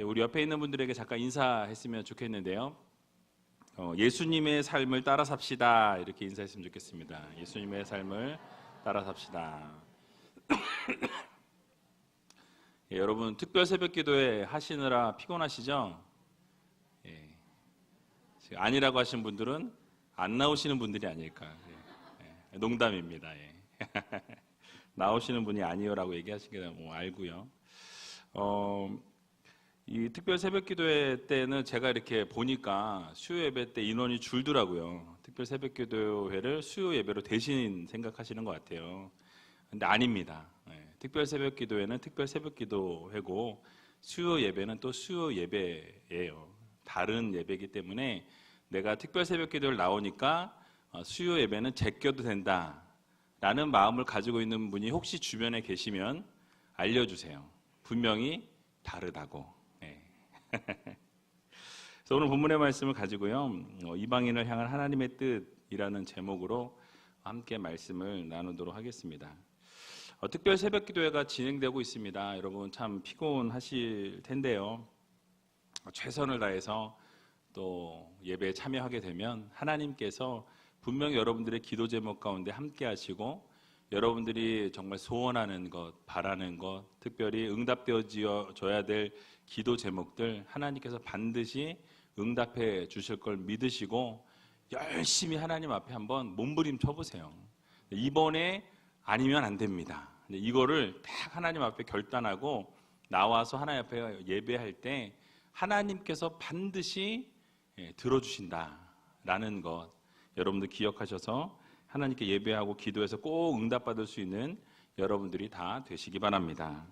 우리 옆에 있는 분들에게 잠깐 인사했으면 좋겠는데요. 예수님의 삶을 따라 삽시다 이렇게 인사했으면 좋겠습니다. 예수님의 삶을 따라 삽시다. 여러분 특별 새벽기도회 하시느라 피곤하시죠? 아니라고 하신 분들은 안 나오시는 분들이 아닐까. 농담입니다. 나오시는 분이 아니요라고 얘기하시게 뭐 알고요. 이 특별 새벽기도회 때는 제가 이렇게 보니까 수요 예배 때 인원이 줄더라고요. 특별 새벽기도회를 수요 예배로 대신 생각하시는 것 같아요. 근데 아닙니다. 특별 새벽기도회는 특별 새벽기도회고 수요 예배는 또 수요 예배예요. 다른 예배이기 때문에 내가 특별 새벽기도를 나오니까 수요 예배는 제껴도 된다라는 마음을 가지고 있는 분이 혹시 주변에 계시면 알려주세요. 분명히 다르다고. 그래서 오늘 본문의 말씀을 가지고요, 이방인을 향한 하나님의 뜻이라는 제목으로 함께 말씀을 나누도록 하겠습니다. 특별 새벽기도회가 진행되고 있습니다. 여러분 참 피곤하실 텐데요. 최선을 다해서 또 예배에 참여하게 되면 하나님께서 분명히 여러분들의 기도 제목 가운데 함께 하시고 여러분들이 정말 소원하는 것, 바라는 것, 특별히 응답되어져야 될 기도 제목들 하나님께서 반드시 응답해 주실 걸 믿으시고 열심히 하나님 앞에 한번 몸부림쳐 보세요. 이번에 아니면 안 됩니다. 이거를 딱 하나님 앞에 결단하고 나와서 하나님 앞에 예배할 때 하나님께서 반드시 들어주신다라는 것 여러분들 기억하셔서 하나님께 예배하고 기도해서 꼭 응답받을 수 있는 여러분들이 다 되시기 바랍니다.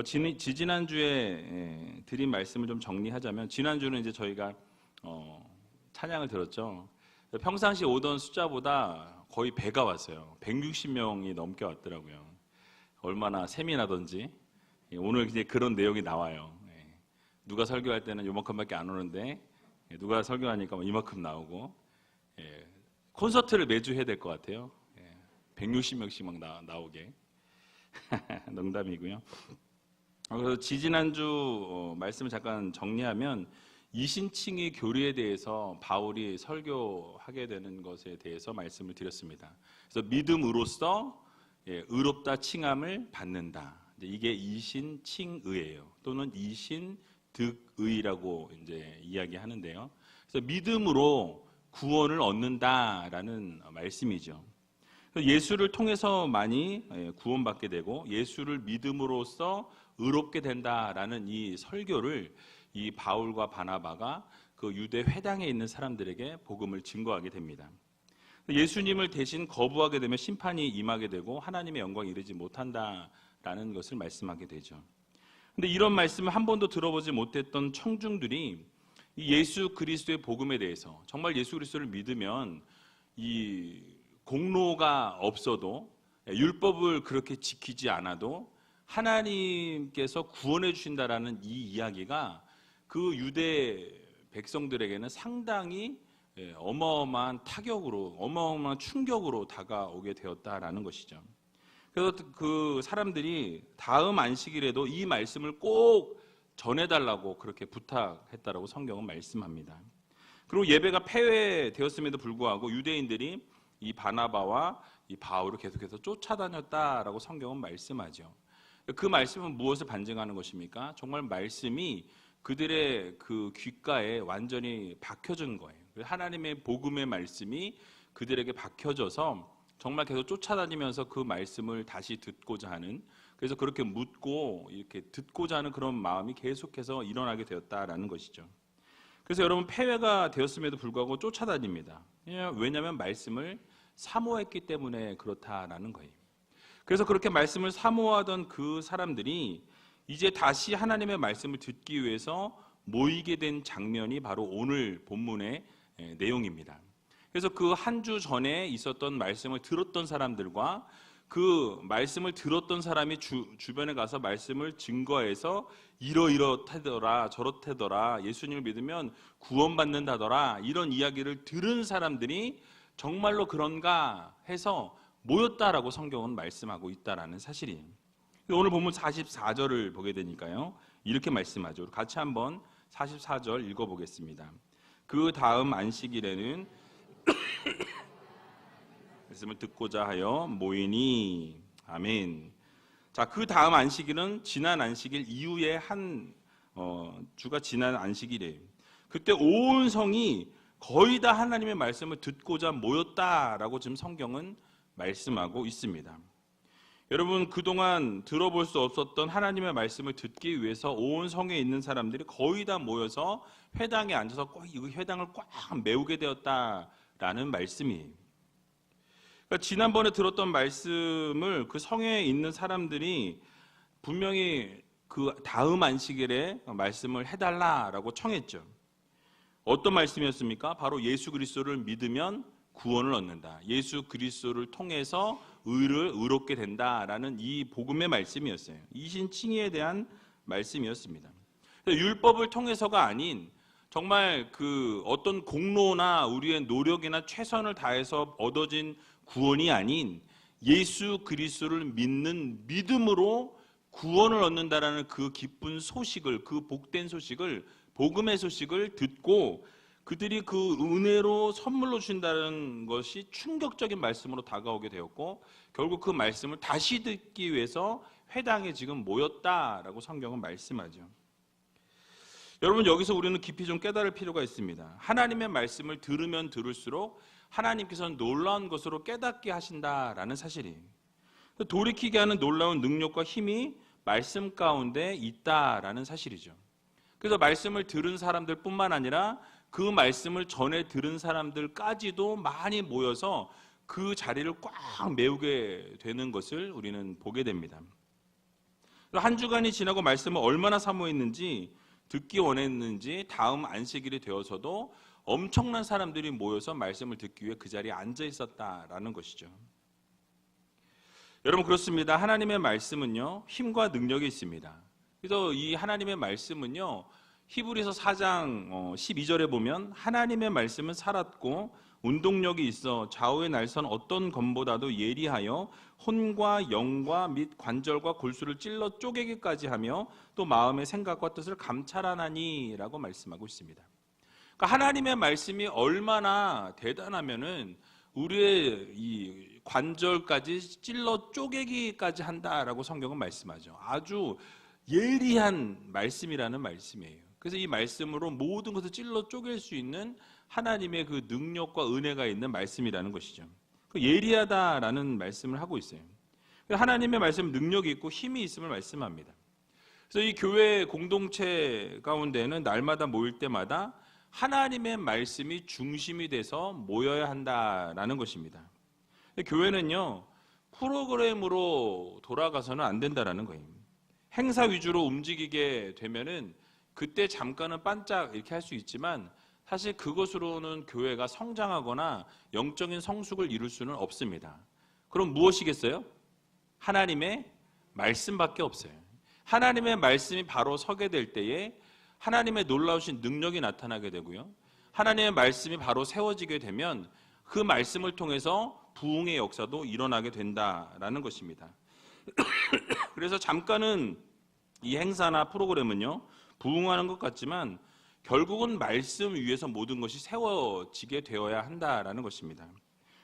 지난주에 드린 말씀을 좀 정리하자면, 지난주는 이제 저희가 찬양을 들었죠. 평상시 오던 숫자보다 거의 배가 왔어요. 160명이 넘게 왔더라고요. 얼마나 셈이 나던지. 오늘 이제 그런 내용이 나와요. 누가 설교할 때는 요만큼밖에 안 오는데 누가 설교하니까 이만큼 나오고, 콘서트를 매주 해야 될 것 같아요. 160명씩 막 나오게. 농담이고요. 그래서 지난주 말씀을 잠깐 정리하면 이신칭의 교리에 대해서 바울이 설교하게 되는 것에 대해서 말씀을 드렸습니다. 그래서 믿음으로써 의롭다 칭함을 받는다. 이게 이신칭의예요. 또는 이신득의라고 이제 이야기하는데요. 그래서 믿음으로 구원을 얻는다라는 말씀이죠. 예수를 통해서 많이 구원받게 되고 예수를 믿음으로써 의롭게 된다라는 이 설교를 이 바울과 바나바가 그 유대 회당에 있는 사람들에게 복음을 증거하게 됩니다. 예수님을 대신 거부하게 되면 심판이 임하게 되고 하나님의 영광에 이르지 못한다라는 것을 말씀하게 되죠. 근데 이런 말씀을 한 번도 들어보지 못했던 청중들이 이 예수 그리스도의 복음에 대해서, 정말 예수 그리스도를 믿으면 이 공로가 없어도, 율법을 그렇게 지키지 않아도 하나님께서 구원해 주신다라는 이 이야기가 그 유대 백성들에게는 상당히 어마어마한 타격으로, 어마어마한 충격으로 다가오게 되었다라는 것이죠. 그래서 그 사람들이 다음 안식일에도 이 말씀을 꼭 전해달라고 그렇게 부탁했다라고 성경은 말씀합니다. 그리고 예배가 폐회되었음에도 불구하고 유대인들이 이 바나바와 이 바울을 계속해서 쫓아다녔다라고 성경은 말씀하죠. 그 말씀은 무엇을 반증하는 것입니까? 정말 말씀이 그들의 그 귓가에 완전히 박혀진 거예요. 하나님의 복음의 말씀이 그들에게 박혀져서 정말 계속 쫓아다니면서 그 말씀을 다시 듣고자 하는, 그래서 그렇게 묻고 이렇게 듣고자 하는 그런 마음이 계속해서 일어나게 되었다라는 것이죠. 그래서 여러분 폐회가 되었음에도 불구하고 쫓아다닙니다. 왜냐하면 말씀을 사모했기 때문에 그렇다라는 거예요. 그래서 그렇게 말씀을 사모하던 그 사람들이 이제 다시 하나님의 말씀을 듣기 위해서 모이게 된 장면이 바로 오늘 본문의 내용입니다. 그래서 그 한 주 전에 있었던 말씀을 들었던 사람들과 그 말씀을 들었던 사람이 주변에 가서 말씀을 증거해서 이러이러하더라 저렇다더라 예수님을 믿으면 구원받는다더라 이런 이야기를 들은 사람들이 정말로 그런가 해서 모였다라고 성경은 말씀하고 있다라는 사실이에요. 오늘 본문 44절을 보게 되니까요, 이렇게 말씀하죠. 같이 한번 44절 읽어보겠습니다. 그 다음 안식일에는 말씀을 듣고자 하여 모이니. 아멘. 자, 그 다음 안식일은 지난 안식일 이후에 주가 지난 안식일이에요. 그때 온 성이 거의 다 하나님의 말씀을 듣고자 모였다라고 지금 성경은 말씀하고 있습니다. 여러분, 그동안 들어볼 수 없었던 하나님의 말씀을 듣기 위해서 온 성에 있는 사람들이 거의 다 모여서 회당에 앉아서 꼭 이 회당을 꽉 메우게 되었다라는 말씀이에요. 그러니까 지난번에 들었던 말씀을 그 성에 있는 사람들이 분명히 그 다음 안식일에 말씀을 해달라라고 청했죠. 어떤 말씀이었습니까? 바로 예수 그리스도를 믿으면 구원을 얻는다. 예수 그리스도를 통해서 의롭게 된다라는 이 복음의 말씀이었어요. 이신칭의에 대한 말씀이었습니다. 율법을 통해서가 아닌 정말 그 어떤 공로나 우리의 노력이나 최선을 다해서 얻어진 구원이 아닌 예수 그리스도를 믿는 믿음으로 구원을 얻는다라는 그 기쁜 소식을, 그 복된 소식을, 복음의 소식을 듣고 그들이 그 은혜로 선물로 주신다는 것이 충격적인 말씀으로 다가오게 되었고, 결국 그 말씀을 다시 듣기 위해서 회당에 지금 모였다라고 성경은 말씀하죠. 여러분, 여기서 우리는 깊이 좀 깨달을 필요가 있습니다. 하나님의 말씀을 들으면 들을수록 하나님께서는 놀라운 것으로 깨닫게 하신다라는 사실이에요. 돌이키게 하는 놀라운 능력과 힘이 말씀 가운데 있다라는 사실이죠. 그래서 말씀을 들은 사람들 뿐만 아니라 그 말씀을 전에 들은 사람들까지도 많이 모여서 그 자리를 꽉 메우게 되는 것을 우리는 보게 됩니다. 한 주간이 지나고 말씀을 얼마나 사모했는지, 듣기 원했는지 다음 안식일이 되어서도 엄청난 사람들이 모여서 말씀을 듣기 위해 그 자리에 앉아 있었다라는 것이죠. 여러분, 그렇습니다. 하나님의 말씀은요, 힘과 능력이 있습니다. 그래서 이 하나님의 말씀은요, 히브리서 4장 12절에 보면 하나님의 말씀은 살았고 운동력이 있어 좌우의 날선 어떤 검보다도 예리하여 혼과 영과 및 관절과 골수를 찔러 쪼개기까지 하며 또 마음의 생각과 뜻을 감찰하나니 라고 말씀하고 있습니다. 그러니까 하나님의 말씀이 얼마나 대단하면은 우리의 이 관절까지 찔러 쪼개기까지 한다라고 성경은 말씀하죠. 아주 예리한 말씀이라는 말씀이에요. 그래서 이 말씀으로 모든 것을 찔러 쪼갤 수 있는 하나님의 그 능력과 은혜가 있는 말씀이라는 것이죠. 그 예리하다라는 말씀을 하고 있어요. 하나님의 말씀 능력이 있고 힘이 있음을 말씀합니다. 그래서 이 교회 공동체 가운데는 날마다 모일 때마다 하나님의 말씀이 중심이 돼서 모여야 한다라는 것입니다. 교회는요, 프로그램으로 돌아가서는 안 된다라는 거예요. 행사 위주로 움직이게 되면은 그때 잠깐은 반짝 이렇게 할 수 있지만 사실 그것으로는 교회가 성장하거나 영적인 성숙을 이룰 수는 없습니다. 그럼 무엇이겠어요? 하나님의 말씀밖에 없어요. 하나님의 말씀이 바로 서게 될 때에 하나님의 놀라우신 능력이 나타나게 되고요. 하나님의 말씀이 바로 세워지게 되면 그 말씀을 통해서 부흥의 역사도 일어나게 된다라는 것입니다. 그래서 잠깐은 이 행사나 프로그램은요, 부흥하는 것 같지만 결국은 말씀 위에서 모든 것이 세워지게 되어야 한다라는 것입니다.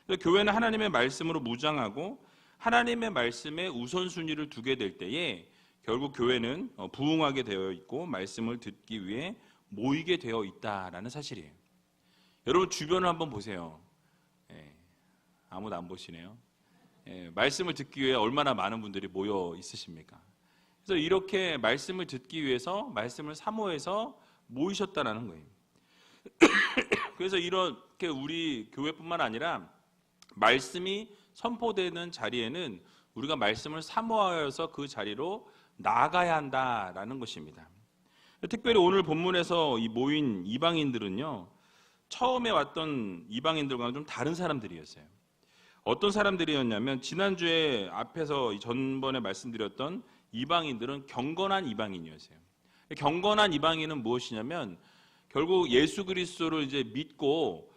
그래서 교회는 하나님의 말씀으로 무장하고 하나님의 말씀에 우선순위를 두게 될 때에 결국 교회는 부흥하게 되어 있고 말씀을 듣기 위해 모이게 되어 있다라는 사실이에요. 여러분, 주변을 한번 보세요. 아무도 안 보시네요. 말씀을 듣기 위해 얼마나 많은 분들이 모여 있으십니까? 그래서 이렇게 말씀을 듣기 위해서 말씀을 사모해서 모이셨다는 거예요. 그래서 이렇게 우리 교회뿐만 아니라 말씀이 선포되는 자리에는 우리가 말씀을 사모하여서 그 자리로 나아가야 한다라는 것입니다. 특별히 오늘 본문에서 이 모인 이방인들은요, 처음에 왔던 이방인들과는 좀 다른 사람들이었어요. 어떤 사람들이었냐면 지난주에 앞에서 전번에 말씀드렸던 이방인들은 경건한 이방인이었어요. 경건한 이방인은 무엇이냐면 결국 예수 그리스도를 이제 믿고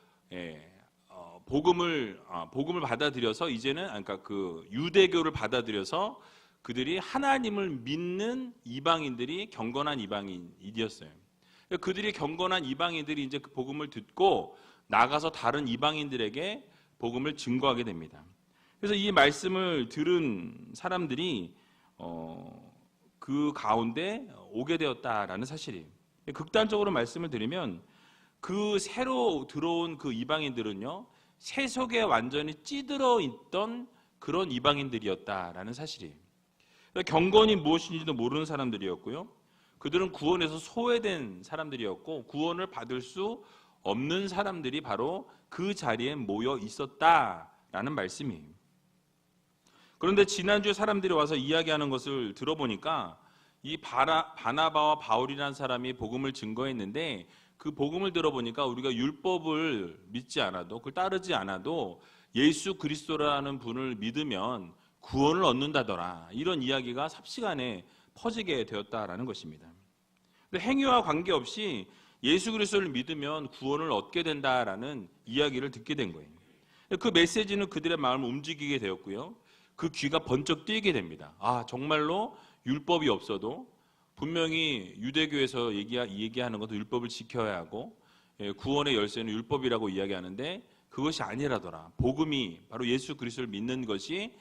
복음을 받아들여서 이제는 그러니까 그 유대교를 받아들여서 그들이 하나님을 믿는 이방인들이 경건한 이방인이었어요. 그들이 경건한 이방인들이 이제 그 복음을 듣고 나가서 다른 이방인들에게 복음을 증거하게 됩니다. 그래서 이 말씀을 들은 사람들이 그 가운데 오게 되었다라는 사실이에요. 극단적으로 말씀을 드리면 그 새로 들어온 그 이방인들은요, 세속에 완전히 찌들어 있던 그런 이방인들이었다라는 사실이에요. 경건이 무엇인지도 모르는 사람들이었고요. 그들은 구원에서 소외된 사람들이었고 구원을 받을 수 없는 사람들이 바로 그 자리에 모여 있었다라는 말씀이에요. 그런데 지난주에 사람들이 와서 이야기하는 것을 들어보니까 이 바나바와 바울이라는 사람이 복음을 증거했는데 그 복음을 들어보니까 우리가 율법을 믿지 않아도 그걸 따르지 않아도 예수 그리스도라는 분을 믿으면 구원을 얻는다더라, 이런 이야기가 삽시간에 퍼지게 되었다라는 것입니다. 행위와 관계없이 예수 그리스도를 믿으면 구원을 얻게 된다라는 이야기를 듣게 된 거예요. 그 메시지는 그들의 마음을 움직이게 되었고요. 그 귀가 번쩍 뜨이게 됩니다. 아, 정말로 율법이 없어도 분명히 유대교에서 얘기하는 것도 율법을 지켜야 하고 구원의 열쇠는 율법이라고 이야기하는데 그것이 아니라더라. 복음이 바로 예수 그리스도를 믿는 것이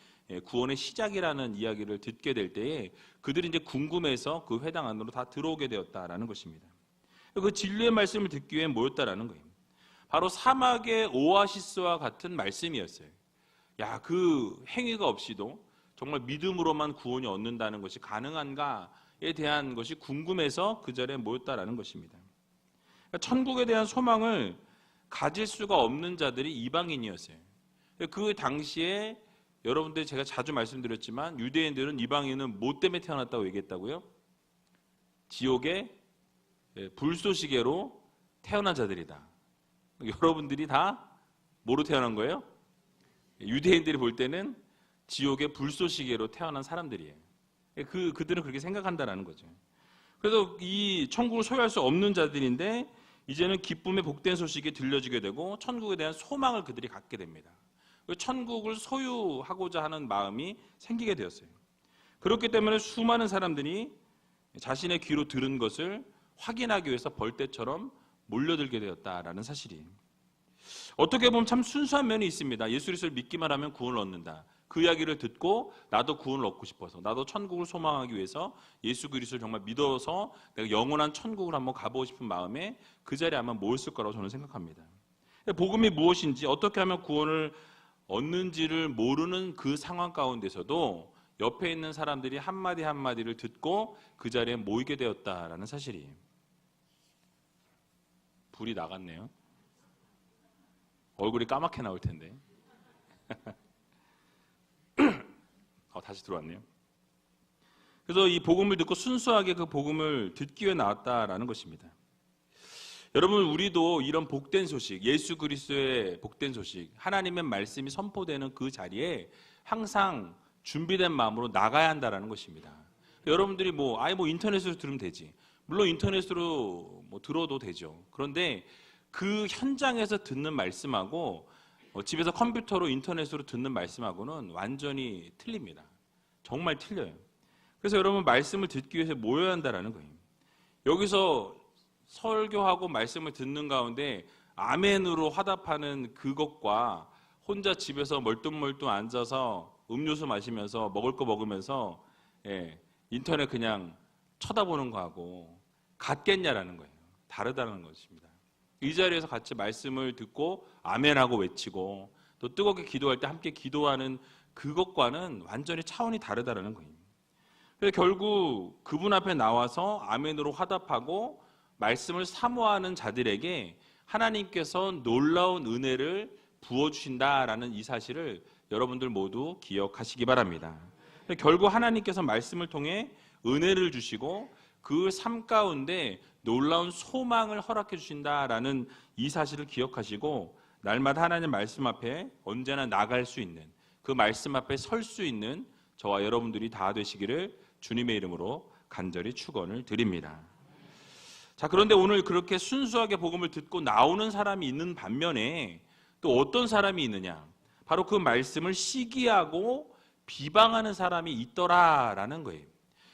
구원의 시작이라는 이야기를 듣게 될 때에 그들이 이제 궁금해서 그 회당 안으로 다 들어오게 되었다라는 것입니다. 그 진리의 말씀을 듣기 위해 모였다라는 거예요. 바로 사막의 오아시스와 같은 말씀이었어요. 야, 그 행위가 없이도 정말 믿음으로만 구원이 얻는다는 것이 가능한가에 대한 것이 궁금해서 그 자리에 모였다라는 것입니다. 천국에 대한 소망을 가질 수가 없는 자들이 이방인이었어요. 그 당시에 여러분들 제가 자주 말씀드렸지만 유대인들은 이방인은 뭐 때문에 태어났다고 얘기했다고요? 지옥의 불쏘시개로 태어난 자들이다. 여러분들이 다 뭐로 태어난 거예요? 유대인들이 볼 때는 지옥의 불쏘시개로 태어난 사람들이에요. 그들은 그렇게 생각한다라는 거죠. 그래서 이 천국을 소유할 수 없는 자들인데 이제는 기쁨의 복된 소식이 들려지게 되고 천국에 대한 소망을 그들이 갖게 됩니다. 천국을 소유하고자 하는 마음이 생기게 되었어요. 그렇기 때문에 수많은 사람들이 자신의 귀로 들은 것을 확인하기 위해서 벌떼처럼 몰려들게 되었다라는 사실이에요. 어떻게 보면 참 순수한 면이 있습니다. 예수 그리스도를 믿기만 하면 구원을 얻는다. 그 이야기를 듣고 나도 구원을 얻고 싶어서, 나도 천국을 소망하기 위해서 예수 그리스도를 정말 믿어서 내가 영원한 천국을 한번 가보고 싶은 마음에 그 자리에 아마 모였을 거라고 저는 생각합니다. 복음이 무엇인지, 어떻게 하면 구원을 얻는지를 모르는 그 상황 가운데서도 옆에 있는 사람들이 한마디 한마디를 듣고 그 자리에 모이게 되었다라는 사실이에요. 불이 나갔네요. 얼굴이 까맣게 나올 텐데. 다시 들어왔네요. 그래서 이 복음을 듣고 순수하게 그 복음을 듣기 위해 나왔다라는 것입니다. 여러분, 우리도 이런 복된 소식, 예수 그리스도의 복된 소식, 하나님의 말씀이 선포되는 그 자리에 항상 준비된 마음으로 나가야 한다라는 것입니다. 여러분들이 인터넷으로 들으면 되지. 물론 인터넷으로 들어도 되죠. 그런데 그 현장에서 듣는 말씀하고 집에서 컴퓨터로 인터넷으로 듣는 말씀하고는 완전히 틀립니다. 정말 틀려요. 그래서 여러분, 말씀을 듣기 위해서 모여야 한다는 거예요. 여기서 설교하고 말씀을 듣는 가운데 아멘으로 화답하는 그것과 혼자 집에서 멀뚱멀뚱 앉아서 음료수 마시면서 먹을 거 먹으면서 인터넷 그냥 쳐다보는 거하고 같겠냐라는 거예요. 다르다는 것입니다. 이 자리에서 같이 말씀을 듣고 아멘하고 외치고 또 뜨겁게 기도할 때 함께 기도하는 그것과는 완전히 차원이 다르다는 거예요. 그래서 결국 그분 앞에 나와서 아멘으로 화답하고 말씀을 사모하는 자들에게 하나님께서 놀라운 은혜를 부어주신다라는 이 사실을 여러분들 모두 기억하시기 바랍니다. 결국 하나님께서 말씀을 통해 은혜를 주시고 그 삶 가운데 놀라운 소망을 허락해 주신다라는 이 사실을 기억하시고 날마다 하나님 말씀 앞에 언제나 나갈 수 있는, 그 말씀 앞에 설 수 있는 저와 여러분들이 다 되시기를 주님의 이름으로 간절히 축원을 드립니다. 자, 그런데 오늘 그렇게 순수하게 복음을 듣고 나오는 사람이 있는 반면에 또 어떤 사람이 있느냐? 바로 그 말씀을 시기하고 비방하는 사람이 있더라라는 거예요.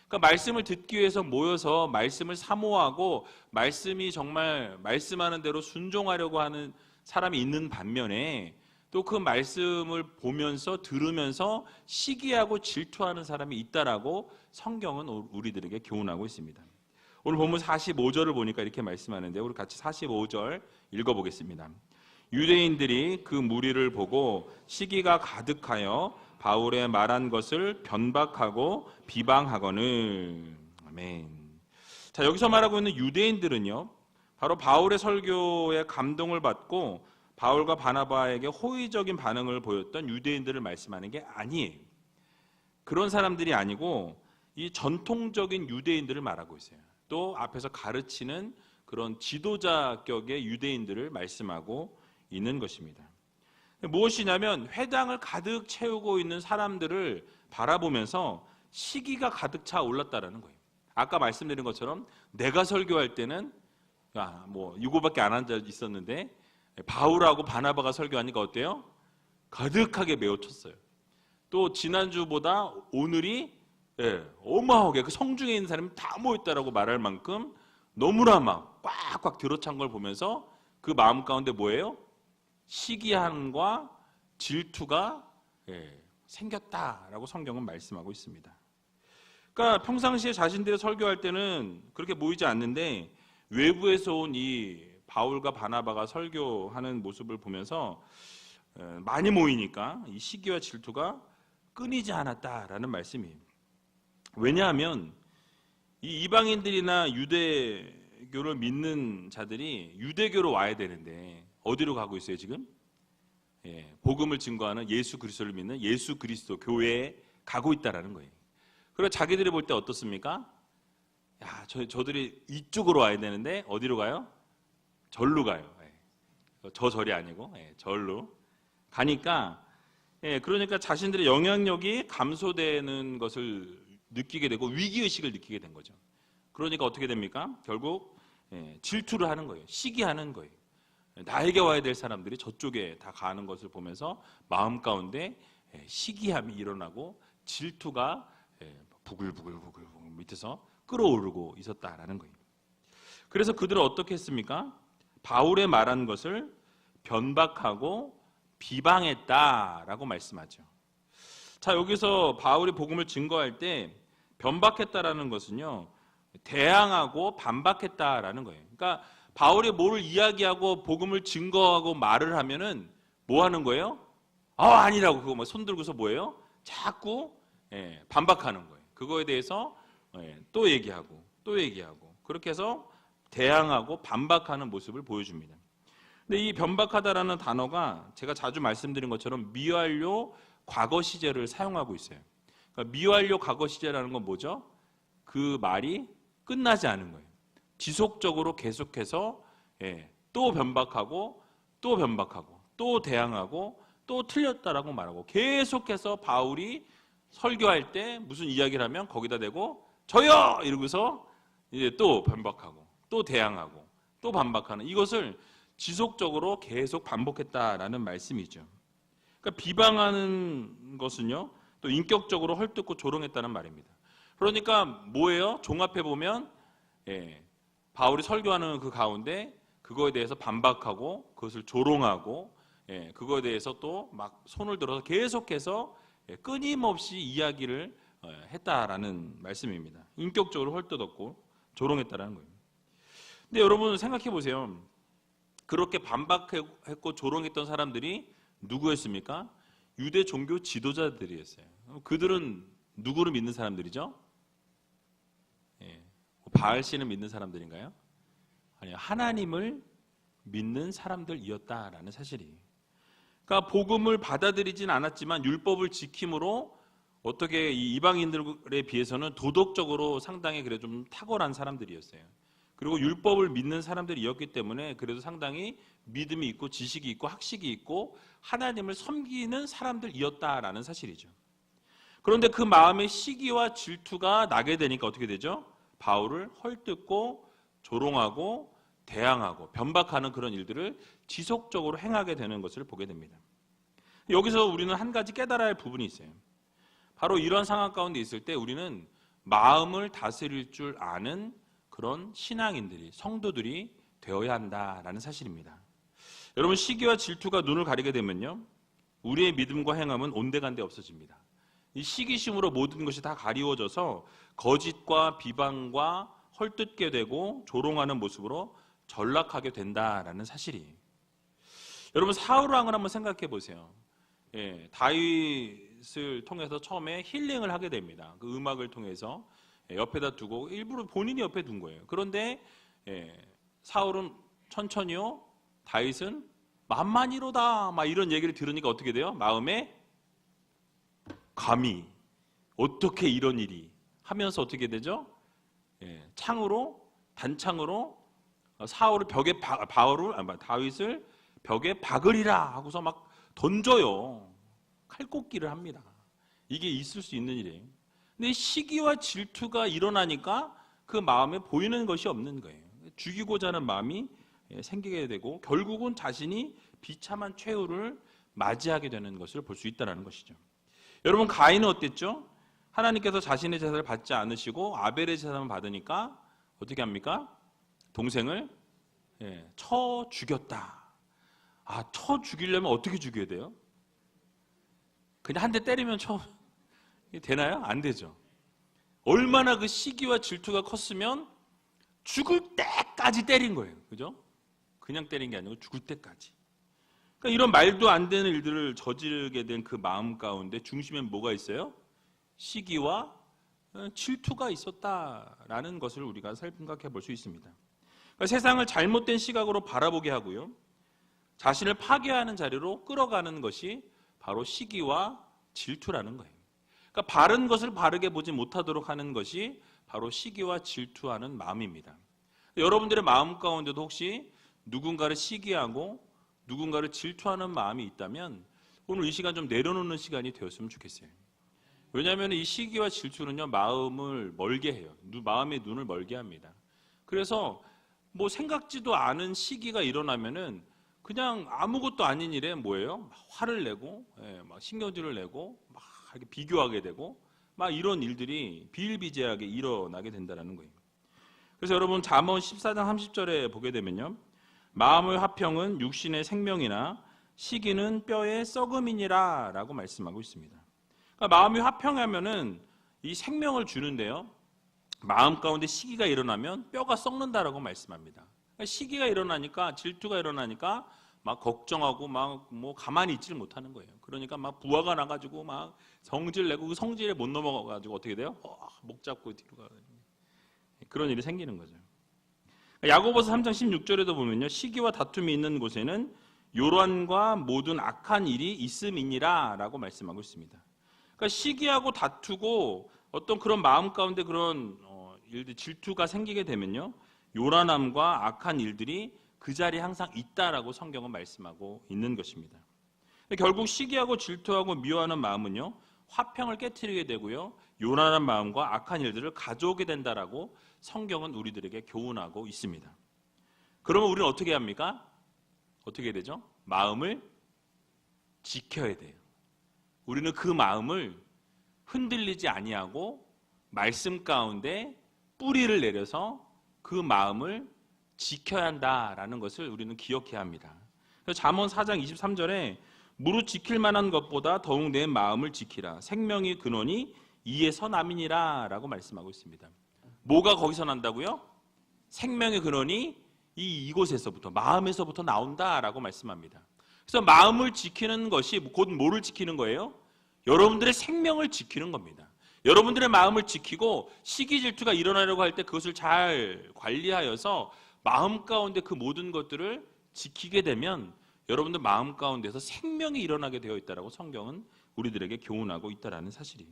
그러니까 말씀을 듣기 위해서 모여서 말씀을 사모하고 말씀이 정말 말씀하는 대로 순종하려고 하는 사람이 있는 반면에 또 그 말씀을 보면서 들으면서 시기하고 질투하는 사람이 있다라고 성경은 우리들에게 교훈하고 있습니다. 오늘 본문 45절을 보니까 이렇게 말씀하는데 우리 같이 45절 읽어보겠습니다. 유대인들이 그 무리를 보고 시기가 가득하여 바울의 말한 것을 변박하고 비방하거늘. 아멘. 자, 여기서 말하고 있는 유대인들은요, 바로 바울의 설교에 감동을 받고 바울과 바나바에게 호의적인 반응을 보였던 유대인들을 말씀하는 게 아니에요. 그런 사람들이 아니고 이 전통적인 유대인들을 말하고 있어요. 또 앞에서 가르치는 그런 지도자격의 유대인들을 말씀하고 있는 것입니다. 무엇이냐면 회당을 가득 채우고 있는 사람들을 바라보면서 시기가 가득 차 올랐다라는 거예요. 아까 말씀드린 것처럼 내가 설교할 때는 이거밖에 안 앉아 있었는데 바울하고 바나바가 설교하니까 어때요? 가득하게 메워쳤어요. 또 지난주보다 오늘이 어마하게 그 성중에 있는 사람이 다 모였다라고 말할 만큼 너무나 막 꽉꽉 들어찬 걸 보면서 그 마음 가운데 뭐예요? 시기함과 질투가 생겼다라고 성경은 말씀하고 있습니다. 그러니까 평상시에 자신들이 설교할 때는 그렇게 모이지 않는데 외부에서 온 이 바울과 바나바가 설교하는 모습을 보면서 많이 모이니까 이 시기와 질투가 끊이지 않았다라는 말씀이에요. 왜냐하면 이 이방인들이나 유대교를 믿는 자들이 유대교로 와야 되는데 어디로 가고 있어요 지금? 복음을 증거하는 예수 그리스도를 믿는 예수 그리스도 교회에 가고 있다라는 거예요. 그리고 자기들이 볼 때 어떻습니까? 저들이 이쪽으로 와야 되는데 어디로 가요? 절로 가요. 저 절이 아니고 절로 가니까 그러니까 자신들의 영향력이 감소되는 것을 느끼게 되고 위기의식을 느끼게 된 거죠. 그러니까 어떻게 됩니까? 결국 질투를 하는 거예요. 시기하는 거예요. 나에게 와야 될 사람들이 저쪽에 다 가는 것을 보면서 마음 가운데 시기함이 일어나고 질투가 부글부글 밑에서 끌어오르고 있었다라는 거예요. 그래서 그들은 어떻게 했습니까? 바울의 말한 것을 변박하고 비방했다라고 말씀하죠. 자, 여기서 바울이 복음을 증거할 때 변박했다라는 것은요, 대항하고 반박했다라는 거예요. 그러니까 바울이 뭐를 이야기하고 복음을 증거하고 말을 하면은 뭐 하는 거예요? 아니라고 그거 손 들고서 뭐예요? 자꾸 반박하는 거예요. 그거에 대해서 또 얘기하고 그렇게 해서 대항하고 반박하는 모습을 보여줍니다. 근데 이 변박하다라는 단어가 제가 자주 말씀드린 것처럼 미완료 과거 시제를 사용하고 있어요. 그러니까 미완료 과거 시제라는 건 뭐죠? 그 말이 끝나지 않은 거예요. 지속적으로 계속해서 또 변박하고 또 대항하고 또 틀렸다라고 말하고 계속해서 바울이 설교할 때 무슨 이야기를 하면 거기다 대고 저요! 이러고서 이제 또 변박하고 또 대항하고 또 반박하는 이것을 지속적으로 계속 반복했다라는 말씀이죠. 그러니까 비방하는 것은요, 또 인격적으로 헐뜯고 조롱했다는 말입니다. 그러니까 뭐예요? 종합해 보면 바울이 설교하는 그 가운데 그거에 대해서 반박하고 그것을 조롱하고 그거에 대해서 또 막 손을 들어서 계속해서 끊임없이 이야기를 했다라는 말씀입니다. 인격적으로 헐뜯었고 조롱했다라는 거예요. 근데 여러분 생각해 보세요. 그렇게 반박했고 조롱했던 사람들이 누구였습니까? 유대 종교 지도자들이었어요. 그들은 누구를 믿는 사람들이죠? 바알신을 믿는 사람들인가요? 아니요, 하나님을 믿는 사람들이었다라는 사실이에요. 그러니까 복음을 받아들이진 않았지만 율법을 지킴으로 어떻게 이 이방인들에 비해서는 도덕적으로 상당히 그래 좀 탁월한 사람들이었어요. 그리고 율법을 믿는 사람들이었기 때문에 그래도 상당히 믿음이 있고 지식이 있고 학식이 있고 하나님을 섬기는 사람들이었다라는 사실이죠. 그런데 그 마음의 시기와 질투가 나게 되니까 어떻게 되죠? 바울을 헐뜯고 조롱하고 대항하고 변박하는 그런 일들을 지속적으로 행하게 되는 것을 보게 됩니다. 여기서 우리는 한 가지 깨달아야 할 부분이 있어요. 바로 이런 상황 가운데 있을 때 우리는 마음을 다스릴 줄 아는 그런 신앙인들이, 성도들이 되어야 한다라는 사실입니다. 여러분, 시기와 질투가 눈을 가리게 되면요, 우리의 믿음과 행함은 온데간데 없어집니다. 이 시기심으로 모든 것이 다 가리워져서 거짓과 비방과 헐뜯게 되고 조롱하는 모습으로 전락하게 된다라는 사실이. 여러분, 사울 왕을 한번 생각해 보세요. 다윗을 통해서 처음에 힐링을 하게 됩니다. 그 음악을 통해서 옆에다 두고 일부러 본인이 옆에 둔 거예요. 그런데 사울은 천천히요, 다윗은 만만이로다 막 이런 얘기를 들으니까 어떻게 돼요? 마음에 감히 어떻게 이런 일이 하면서 어떻게 되죠? 단창으로 사울을 다윗을 벽에 박으리라 하고서 막 던져요. 칼꽂기를 합니다. 이게 있을 수 있는 일이에요. 근데 시기와 질투가 일어나니까 그 마음에 보이는 것이 없는 거예요. 죽이고자 하는 마음이 생기게 되고 결국은 자신이 비참한 최후를 맞이하게 되는 것을 볼 수 있다는 것이죠. 여러분, 가인은 어땠죠? 하나님께서 자신의 제사를 받지 않으시고 아벨의 제사만 받으니까 어떻게 합니까? 동생을 쳐 죽였다. 쳐 죽이려면 어떻게 죽여야 돼요? 그냥 한 대 때리면 되나요? 안 되죠. 얼마나 그 시기와 질투가 컸으면 죽을 때까지 때린 거예요. 그죠? 그냥 때린 게 아니고 죽을 때까지. 그러니까 이런 말도 안 되는 일들을 저지르게 된 그 마음 가운데 중심에 뭐가 있어요? 시기와 질투가 있었다라는 것을 우리가 생각해 볼 수 있습니다. 그러니까 세상을 잘못된 시각으로 바라보게 하고요, 자신을 파괴하는 자리로 끌어가는 것이 바로 시기와 질투라는 거예요. 그러니까 바른 것을 바르게 보지 못하도록 하는 것이 바로 시기와 질투하는 마음입니다. 여러분들의 마음 가운데도 혹시 누군가를 시기하고 누군가를 질투하는 마음이 있다면 오늘 이 시간 좀 내려놓는 시간이 되었으면 좋겠어요. 왜냐하면 이 시기와 질투는요, 마음을 멀게 해요. 마음의 눈을 멀게 합니다. 그래서 뭐 생각지도 않은 시기가 일어나면은 그냥 아무것도 아닌 일에 뭐예요? 화를 내고, 막 신경질을 내고, 막 이렇게 비교하게 되고, 막 이런 일들이 비일비재하게 일어나게 된다는 거예요. 그래서 여러분, 잠언 14장 30절에 보게 되면요, 마음의 화평은 육신의 생명이나 시기는 뼈의 썩음이니라 라고 말씀하고 있습니다. 그러니까 마음이 화평하면은 이 생명을 주는데요, 마음 가운데 시기가 일어나면 뼈가 썩는다라고 말씀합니다. 그러니까 시기가 일어나니까, 질투가 일어나니까 막 걱정하고 막 뭐 가만히 있지를 못하는 거예요. 그러니까 막 부하가 나가지고 막 성질 내고 그 성질에 못 넘어가가지고 어떻게 돼요? 목 잡고 뒤로 가가지고 그런 일이 생기는 거죠. 야고보서 3장 16절에도 보면요, 시기와 다툼이 있는 곳에는 요란과 모든 악한 일이 있음이니라 라고 말씀하고 있습니다. 그러니까 시기하고 다투고 어떤 그런 마음 가운데 그런 일들, 질투가 생기게 되면요, 요란함과 악한 일들이 그 자리에 항상 있다라고 성경은 말씀하고 있는 것입니다. 결국 시기하고 질투하고 미워하는 마음은요, 화평을 깨트리게 되고요, 요란한 마음과 악한 일들을 가져오게 된다라고 성경은 우리들에게 교훈하고 있습니다. 그러면 우리는 어떻게 합니까? 어떻게 해야 되죠? 마음을 지켜야 돼요. 우리는 그 마음을 흔들리지 아니하고 말씀 가운데 뿌리를 내려서 그 마음을 지켜야 한다라는 것을 우리는 기억해야 합니다. 그래서 잠언 4장 23절에 무릇 지킬 만한 것보다 더욱 내 마음을 지키라. 생명의 근원이 이에서 남이니라 라고 말씀하고 있습니다. 뭐가 거기서 난다고요? 생명의 근원이 이곳에서부터, 마음에서부터 나온다라고 말씀합니다. 그래서 마음을 지키는 것이 곧 뭐를 지키는 거예요? 여러분들의 생명을 지키는 겁니다. 여러분들의 마음을 지키고 시기 질투가 일어나려고 할 때 그것을 잘 관리하여서 마음 가운데 그 모든 것들을 지키게 되면 여러분들 마음 가운데서 생명이 일어나게 되어 있다라고 성경은 우리들에게 교훈하고 있다라는 사실이에요.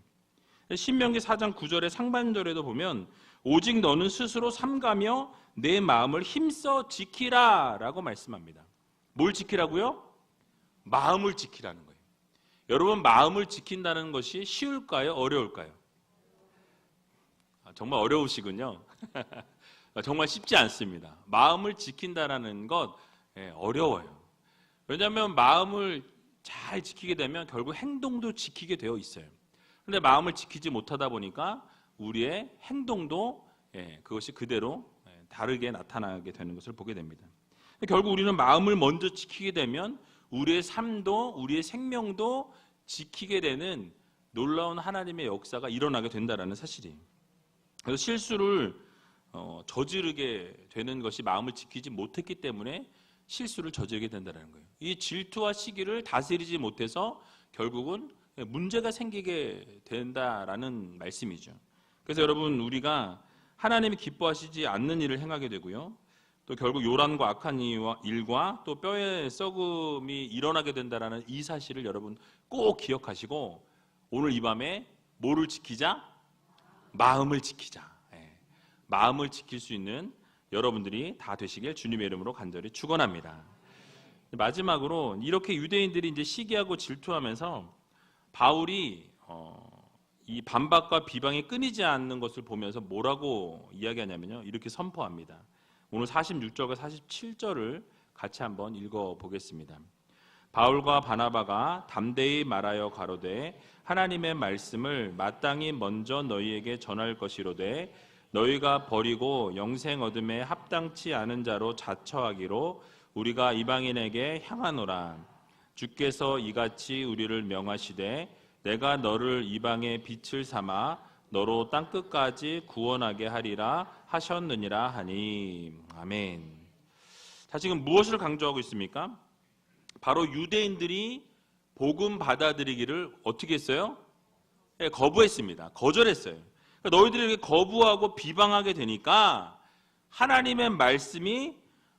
신명기 4장 9절의 상반절에도 보면 오직 너는 스스로 삼가며 내 마음을 힘써 지키라 라고 말씀합니다. 뭘 지키라고요? 마음을 지키라는 거예요. 여러분, 마음을 지킨다는 것이 쉬울까요? 어려울까요? 정말 어려우시군요. 정말 쉽지 않습니다. 마음을 지킨다는 것 어려워요. 왜냐하면 마음을 잘 지키게 되면 결국 행동도 지키게 되어 있어요. 그런데 마음을 지키지 못하다 보니까 우리의 행동도 그것이 그대로 다르게 나타나게 되는 것을 보게 됩니다. 결국 우리는 마음을 먼저 지키게 되면 우리의 삶도 우리의 생명도 지키게 되는 놀라운 하나님의 역사가 일어나게 된다는 사실이에요. 그래서 실수를 저지르게 되는 것이 마음을 지키지 못했기 때문에 실수를 저지르게 된다는 거예요. 이 질투와 시기를 다스리지 못해서 결국은 문제가 생기게 된다라는 말씀이죠. 그래서 여러분, 우리가 하나님이 기뻐하시지 않는 일을 행하게 되고요, 또 결국 요란과 악한 일과 또 뼈에 썩음이 일어나게 된다라는 이 사실을 여러분 꼭 기억하시고, 오늘 이 밤에 뭐를 지키자? 마음을 지키자. 마음을 지킬 수 있는 여러분들이 다 되시길 주님의 이름으로 간절히 축원합니다. 마지막으로 이렇게 유대인들이 이제 시기하고 질투하면서 바울이 이 반박과 비방이 끊이지 않는 것을 보면서 뭐라고 이야기하냐면요, 이렇게 선포합니다. 오늘 46절과 47절을 같이 한번 읽어보겠습니다. 바울과 바나바가 담대히 말하여 가로되 하나님의 말씀을 마땅히 먼저 너희에게 전할 것이로되 너희가 버리고 영생 얻음에 합당치 않은 자로 자처하기로 우리가 이방인에게 향하노라. 주께서 이같이 우리를 명하시되 내가 너를 이방의 빛을 삼아 너로 땅끝까지 구원하게 하리라 하셨느니라 하니. 아멘. 자, 지금 무엇을 강조하고 있습니까? 바로 유대인들이 복음 받아들이기를 어떻게 했어요? 거부했습니다. 거절했어요. 그러니까 너희들이 이렇게 거부하고 비방하게 되니까 하나님의 말씀이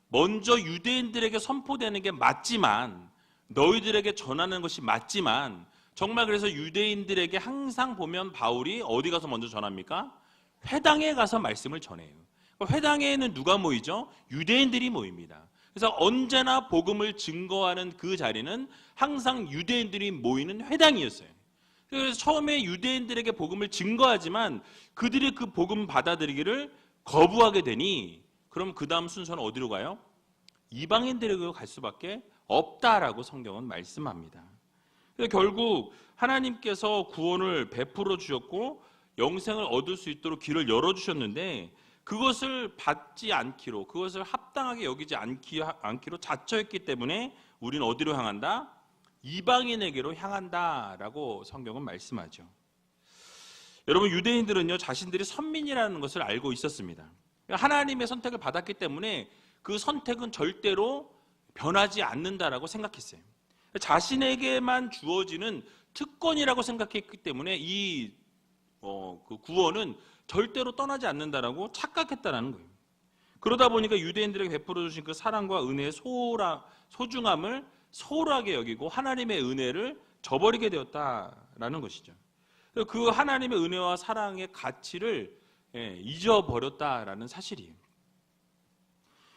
먼저 유대인들에게 선포되는 게 맞지만, 너희들에게 전하는 것이 맞지만, 정말 그래서 유대인들에게 항상 보면 바울이 어디 가서 먼저 전합니까? 회당에 가서 말씀을 전해요. 회당에는 누가 모이죠? 유대인들이 모입니다. 그래서 언제나 복음을 증거하는 그 자리는 항상 유대인들이 모이는 회당이었어요. 그래서 처음에 유대인들에게 복음을 증거하지만 그들이 그 복음 받아들이기를 거부하게 되니, 그럼 그 다음 순서는 어디로 가요? 이방인들에게 갈 수밖에 없다라고 성경은 말씀합니다. 그래서 결국 하나님께서 구원을 베풀어 주셨고 영생을 얻을 수 있도록 길을 열어주셨는데, 그것을 받지 않기로, 그것을 합당하게 여기지 않기로 자처했기 때문에 우리는 어디로 향한다? 이방인에게로 향한다라고 성경은 말씀하죠. 여러분, 유대인들은요, 자신들이 선민이라는 것을 알고 있었습니다. 하나님의 선택을 받았기 때문에 그 선택은 절대로 변하지 않는다라고 생각했어요. 자신에게만 주어지는 특권이라고 생각했기 때문에 그 구원은 절대로 떠나지 않는다라고 착각했다라는 거예요. 그러다 보니까 유대인들에게 베풀어 주신 그 사랑과 은혜의 소중함을 소홀하게 여기고 하나님의 은혜를 저버리게 되었다라는 것이죠. 그 하나님의 은혜와 사랑의 가치를 잊어버렸다라는 사실이에요.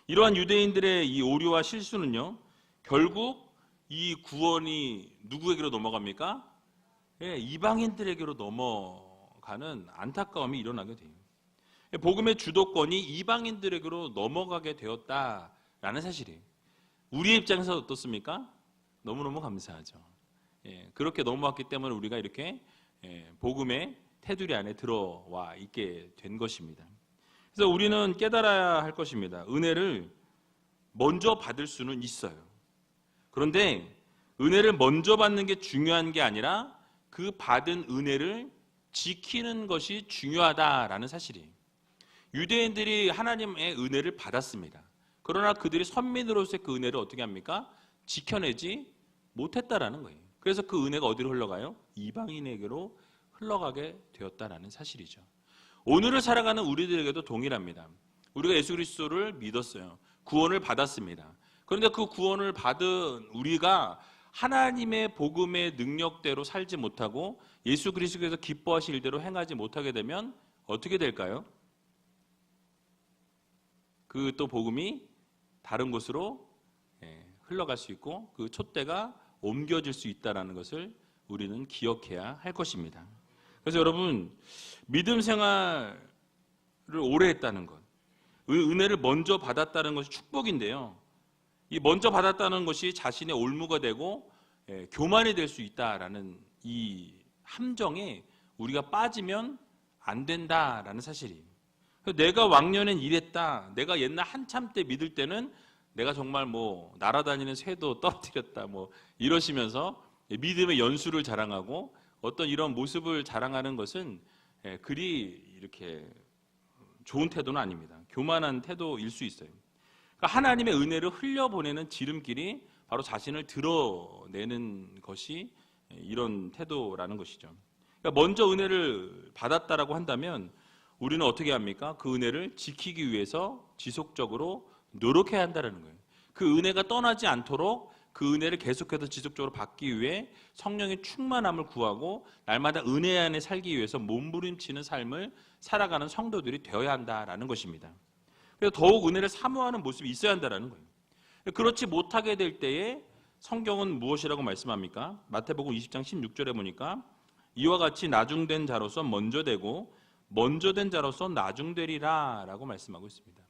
이러한 유대인들의 이 오류와 실수는요, 결국 이 구원이 누구에게로 넘어갑니까? 이방인들에게로 넘어가는 안타까움이 일어나게 돼요. 복음의 주도권이 이방인들에게로 넘어가게 되었다라는 사실이에요. 우리의 입장에서 어떻습니까? 너무너무 감사하죠. 그렇게 넘어왔기 때문에 우리가 이렇게 복음의 테두리 안에 들어와 있게 된 것입니다. 그래서 우리는 깨달아야 할 것입니다. 은혜를 먼저 받을 수는 있어요. 그런데 은혜를 먼저 받는 게 중요한 게 아니라 그 받은 은혜를 지키는 것이 중요하다라는 사실이에요. 유대인들이 하나님의 은혜를 받았습니다. 그러나 그들이 선민으로서의 그 은혜를 어떻게 합니까? 지켜내지 못했다라는 거예요. 그래서 그 은혜가 어디로 흘러가요? 이방인에게로 흘러가게 되었다라는 사실이죠. 오늘을 살아가는 우리들에게도 동일합니다. 우리가 예수 그리스도를 믿었어요. 구원을 받았습니다. 그런데 그 구원을 받은 우리가 하나님의 복음의 능력대로 살지 못하고 예수 그리스도께서 기뻐하실 일대로 행하지 못하게 되면 어떻게 될까요? 그 또 복음이 다른 곳으로 흘러갈 수 있고 그 촛대가 옮겨질 수 있다는 것을 우리는 기억해야 할 것입니다. 그래서 여러분, 믿음 생활을 오래 했다는 것, 은혜를 먼저 받았다는 것이 축복인데요, 이 먼저 받았다는 것이 자신의 올무가 되고 교만이 될 수 있다라는 이 함정에 우리가 빠지면 안 된다라는 사실이에요. 내가 왕년엔 이랬다. 내가 옛날 한참 때 믿을 때는 내가 정말 뭐 날아다니는 새도 떨어뜨렸다. 뭐 이러시면서 믿음의 연수를 자랑하고 어떤 이런 모습을 자랑하는 것은 그리 이렇게 좋은 태도는 아닙니다. 교만한 태도일 수 있어요. 그러니까 하나님의 은혜를 흘려보내는 지름길이 바로 자신을 드러내는 것이 이런 태도라는 것이죠. 그러니까 먼저 은혜를 받았다라고 한다면 우리는 어떻게 합니까? 그 은혜를 지키기 위해서 지속적으로 노력해야 한다는 거예요. 그 은혜가 떠나지 않도록 그 은혜를 계속해서 지속적으로 받기 위해 성령의 충만함을 구하고 날마다 은혜 안에 살기 위해서 몸부림치는 삶을 살아가는 성도들이 되어야 한다라는 것입니다. 그래서 더욱 은혜를 사모하는 모습이 있어야 한다는 거예요. 그렇지 못하게 될 때에 성경은 무엇이라고 말씀합니까? 마태복음 20장 16절에 보니까 이와 같이 나중된 자로서 먼저 되고 먼저 된 자로서 나중되리라 라고 말씀하고 있습니다.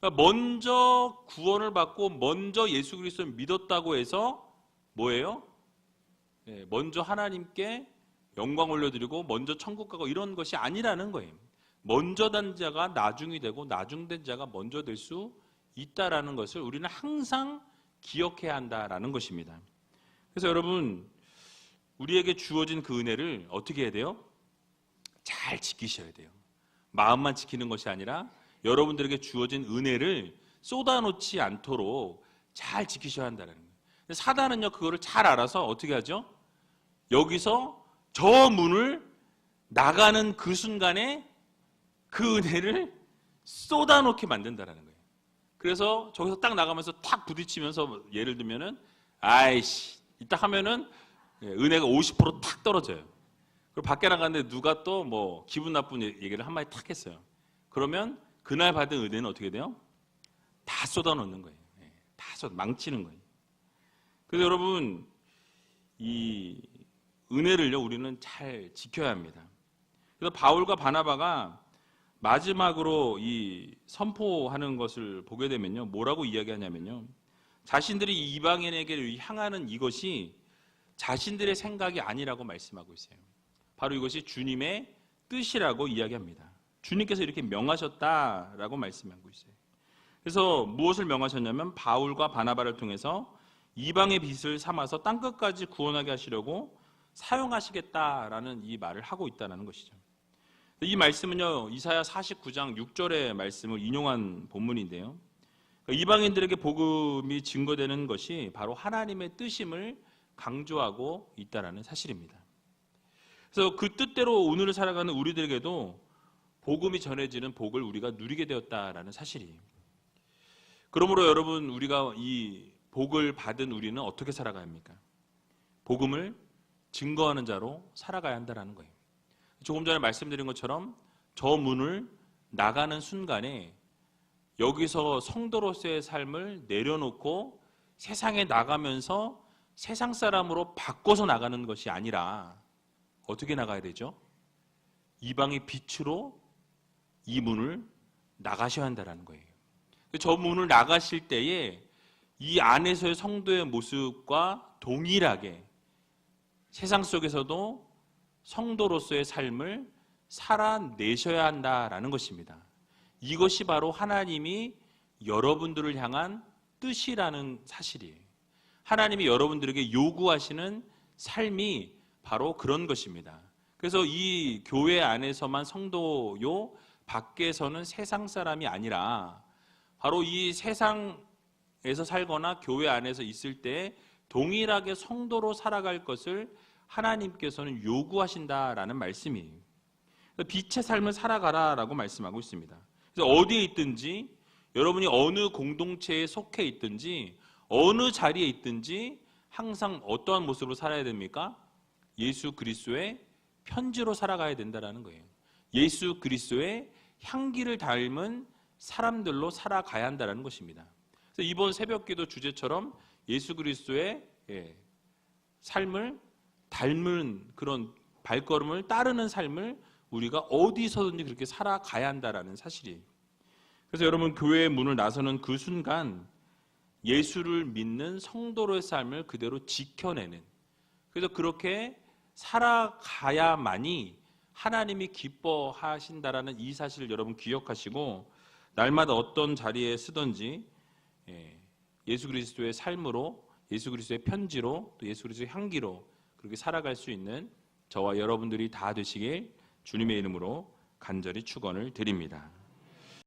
그러니까 먼저 구원을 받고 먼저 예수 그리스도를 믿었다고 해서 뭐예요? 먼저 하나님께 영광 올려드리고 먼저 천국 가고 이런 것이 아니라는 거예요. 먼저 된 자가 나중이 되고 나중된 자가 먼저 될 수 있다라는 것을 우리는 항상 기억해야 한다라는 것입니다. 그래서 여러분, 우리에게 주어진 그 은혜를 어떻게 해야 돼요? 잘 지키셔야 돼요. 마음만 지키는 것이 아니라 여러분들에게 주어진 은혜를 쏟아놓지 않도록 잘 지키셔야 한다는 거예요. 사단은요, 그거를 잘 알아서 어떻게 하죠? 여기서 저 문을 나가는 그 순간에 그 은혜를 쏟아놓게 만든다는 거예요. 그래서 저기서 딱 나가면서 탁 부딪히면서 예를 들면은 아이씨 이따 하면은 은혜가 50%탁 떨어져요. 그리고 밖에 나갔는데 누가 또 뭐 기분 나쁜 얘기를 한마디 탁 했어요. 그러면 그날 받은 은혜는 어떻게 돼요? 다 쏟아놓는 거예요. 다 망치는 거예요. 그래서 여러분, 이 은혜를요 우리는 잘 지켜야 합니다. 그래서 바울과 바나바가 마지막으로 이 선포하는 것을 보게 되면요, 뭐라고 이야기하냐면요, 자신들이 이방인에게 향하는 이것이 자신들의 생각이 아니라고 말씀하고 있어요. 바로 이것이 주님의 뜻이라고 이야기합니다. 주님께서 이렇게 명하셨다라고 말씀하고 있어요. 그래서 무엇을 명하셨냐면 바울과 바나바를 통해서 이방의 빛을 삼아서 땅끝까지 구원하게 하시려고 사용하시겠다라는 이 말을 하고 있다는 것이죠. 이 말씀은요, 이사야 49장 6절의 말씀을 인용한 본문인데요, 이방인들에게 복음이 증거되는 것이 바로 하나님의 뜻임을 강조하고 있다는 사실입니다. 그래서 그 뜻대로 오늘을 살아가는 우리들에게도 복음이 전해지는 복을 우리가 누리게 되었다라는 사실이에요. 그러므로 여러분, 우리가 이 복을 받은 우리는 어떻게 살아가야 합니까? 복음을 증거하는 자로 살아가야 한다는 거예요. 조금 전에 말씀드린 것처럼 저 문을 나가는 순간에 여기서 성도로서의 삶을 내려놓고 세상에 나가면서 세상 사람으로 바꿔서 나가는 것이 아니라 어떻게 나가야 되죠? 이방의 빛으로 이 문을 나가셔야 한다는 거예요. 저 문을 나가실 때에 이 안에서의 성도의 모습과 동일하게 세상 속에서도 성도로서의 삶을 살아내셔야 한다라는 것입니다. 이것이 바로 하나님이 여러분들을 향한 뜻이라는 사실이에요. 하나님이 여러분들에게 요구하시는 삶이 바로 그런 것입니다. 그래서 이 교회 안에서만 성도요, 밖에서는 세상 사람이 아니라 바로 이 세상에서 살거나 교회 안에서 있을 때 동일하게 성도로 살아갈 것을 하나님께서는 요구하신다라는 말씀이에요. 빛의 삶을 살아가라라고 말씀하고 있습니다. 그래서 어디에 있든지, 여러분이 어느 공동체에 속해 있든지 어느 자리에 있든지 항상 어떠한 모습으로 살아야 됩니까? 예수 그리스도의 편지로 살아가야 된다는 거예요. 예수 그리스도의 향기를 닮은 사람들로 살아가야 한다는 것입니다. 그래서 이번 새벽기도 주제처럼 예수 그리스도의 삶을 닮은 그런 발걸음을 따르는 삶을 우리가 어디서든지 그렇게 살아가야 한다는 사실이에요. 그래서 여러분, 교회의 문을 나서는 그 순간 예수를 믿는 성도로의 삶을 그대로 지켜내는, 그래서 그렇게 살아가야만이 하나님이 기뻐하신다라는 이 사실을 여러분 기억하시고 날마다 어떤 자리에 쓰든지 예수 그리스도의 삶으로, 예수 그리스도의 편지로, 또 예수 그리스도의 향기로 그렇게 살아갈 수 있는 저와 여러분들이 다 되시길 주님의 이름으로 간절히 축원을 드립니다.